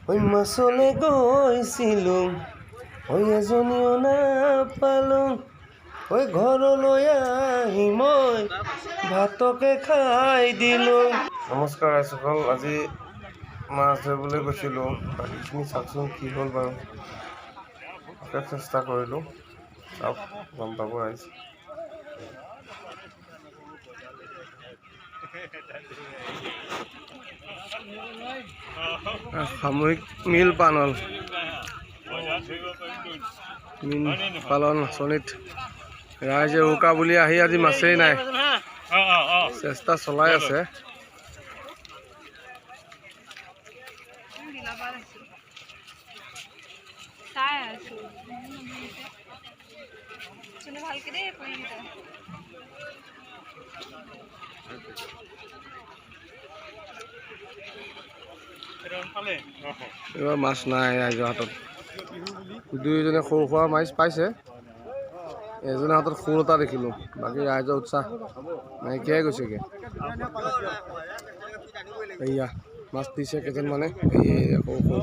ঐ মাছলে গৈছিলোঁ ঐ এজনীও নাপালোঁ ঐ ঘৰলৈ আহি মই ভাতকে খাই দিলোঁ। নমস্কাৰ ৰাইজসকল, আজি মাছ ধৰিবলৈ গৈছিলোঁ। বাকীখিনি চাওকচোন কি হ'ল বাৰু, অশেষ চেষ্টা কৰিলোঁ, চাওক গম পাব ৰাইজ। সামূহিক মীন পালন আঁচনিত ৰাইজে উৰুকা বুলি আহি আজি মাছেই নাই, চেষ্টা চলাই আছে। এইবাৰ মাছ নাই ৰাইজৰ হাতত। দুইজনে সৰু সুৰা মাছ পাইছে, এজনৰ হাতত শোল এটা দেখিলোঁ, বাকী ৰাইজৰ উৎসাহ নাইকিয়াই গৈছেগৈ। এয়া মাছ দিছে কেইজনমানে, এই সৰু সৰু,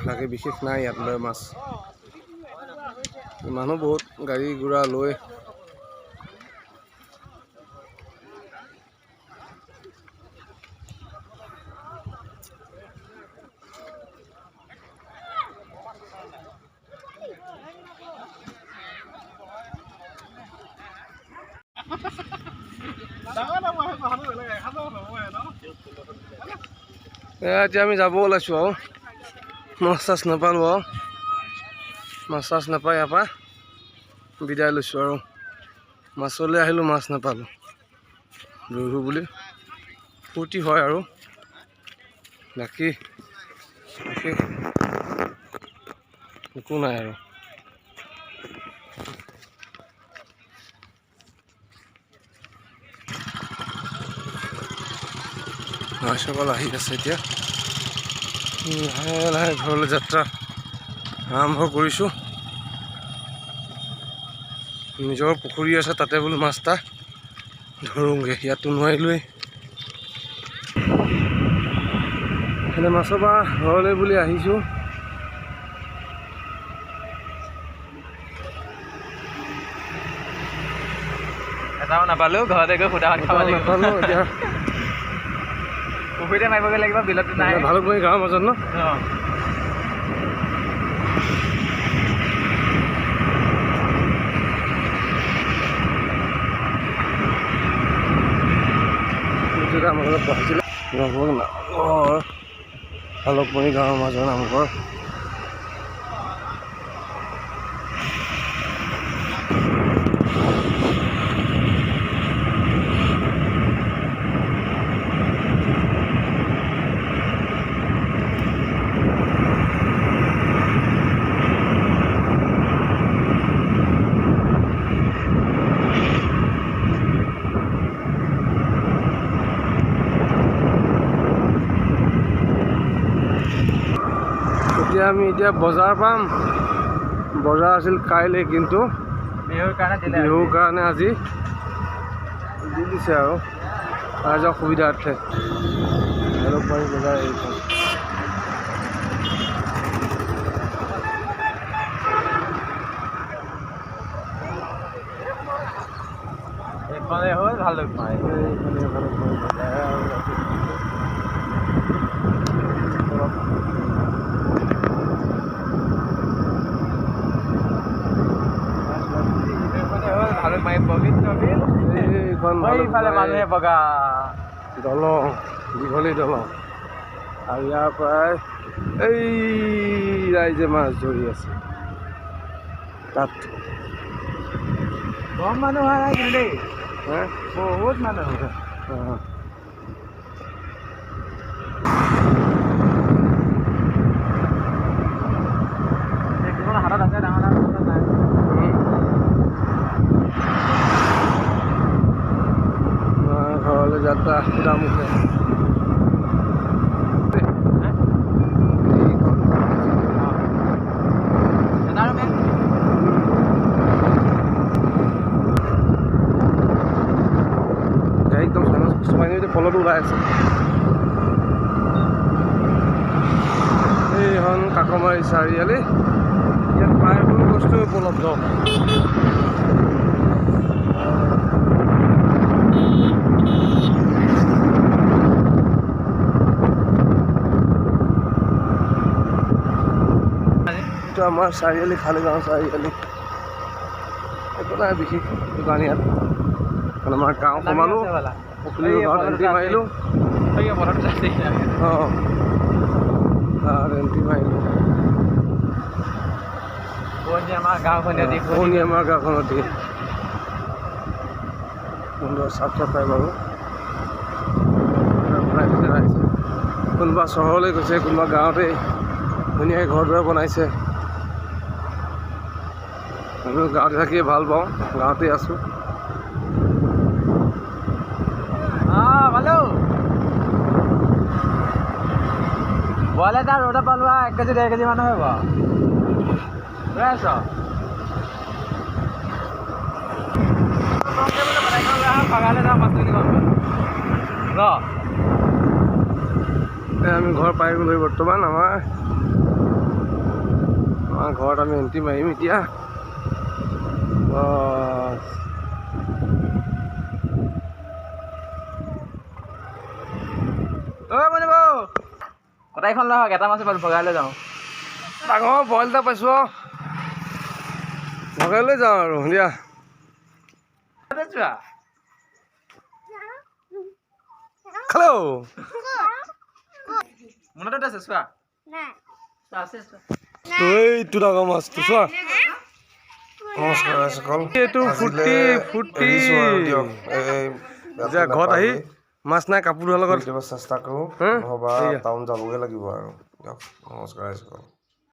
বাকী বিশেষ নাই ইয়াত লৈ মাছ। মানুহ বহুত, গাড়ী ঘোঁৰা লৈ। এতিয়া আমি যাব ওলাইছোঁ আৰু মাছ চাছ নাপালোঁ আৰু মাছ চাছ নাপাই ইয়াৰ পৰা বিদায় লৈছোঁ আৰু মাছলৈ আহিলোঁ, মাছ নাপালোঁ। বিহু বুলি ফূৰ্তি হয় আৰু বাকী একো নাই আৰু। ৰাইজসকল আহি আছে এতিয়া, লাহে লাহে ঘৰলৈ যাত্ৰা আৰম্ভ কৰিছোঁ। নিজৰ পুখুৰী আছে, তাতে বোলো মাছ এটা ধৰোঁগৈ, ইয়াতো নোৱাৰিলোৱেই। এনে মাছৰ পৰা ঘৰলৈ বুলি আহিছোঁ। এটাও নাপালোঁ, ঘৰতে গৈ সুদাহঁত খাব লাগিব। এতিয়া পুখুৰীতে মাৰিবগৈ লাগিব, বিলতো নাই। ভালুকমাৰী গাঁৱৰ মাজত ন? আমাৰ লগত পঢ়িছিলে নামঘৰ, ভালুকমাৰী গাঁৱৰ মাজৰ নামঘৰ। আমি এতিয়া বজাৰ পাম, বজাৰ আছিল কাইলৈ, কিন্তু বিহুৰ কাৰণে আজি দি দিছে আৰু ৰাইজৰ সুবিধাৰ্থে। ভালুকমাৰী বজাৰ এইখন। এইখনে হ'ল ভালুকমাৰী। মানুহে বগা দলং, দীঘলী দলং, আৰু ইয়াৰ পৰাই এই ৰাইজে মাছ ধৰি আছে। তাত কম মানুহ হোৱা নাই কিন্তু দেই, বহুত মানুহ হৈছে। হাতত আছে ডাঙৰ ডাঙৰ নাই। ঘৰলৈ যাত্ৰা সুদামুখে। একদম পলতো ওলাই আছে। কাকমাৰী চাৰিআলি ইয়াত প্ৰায়বোৰ বস্তুৱে উপলব্ধ। এইটো আমাৰ চাৰিআলি খালিগাঁও চাৰিআলি একো নাই বিশেষ দোকান ইয়াত আমাৰ গাঁও সোমালোঁ সকলোৰে ঘৰত এণ্ট্ৰি মাৰিলোঁ অঁ এণ্ট্ৰি মাৰিলোঁ আমাৰ গাঁওখনত দিয়ে সুন্দৰ চাফ চাফাই বাৰু বনাই দিছে ৰাইজে কোনোবা চহৰলৈ গৈছে কোনোবা গাঁৱতে ধুনীয়াকৈ ঘৰ দুৱাৰ বনাইছে আমি গাঁৱতে থাকিয়ে ভাল পাওঁ গাঁৱতে আছোঁ বলে তাৰ ৰ'দত পালোৱা 1 কেজি 1.5 কেজি মানুহ হ'ব আছ আমি ঘৰ পাই গ'লো বৰ্তমান আমাৰ ঘৰত আমি এণ্ট্ৰি মাৰিম এতিয়া কটাইখন লওক এটা মাছ পালোঁ ভগাই লৈ যাওঁ ডাঙৰ বইল এটা পাইছোঁ ভগাই লৈ যাওঁ আৰু দিয়া খালো মনতে আছে চোৱা এইটো ডাঙৰ মাছটো চোৱা নমস্কাৰ এইটো ফুৰ্তি ফুৰ্তি যে ঘৰত আহি মাছ নাই কাপোৰৰ লগত চেষ্টা কৰোঁ নহ'বা টাউন যাবগৈ লাগিব আৰু দিয়ক নমস্কাৰ।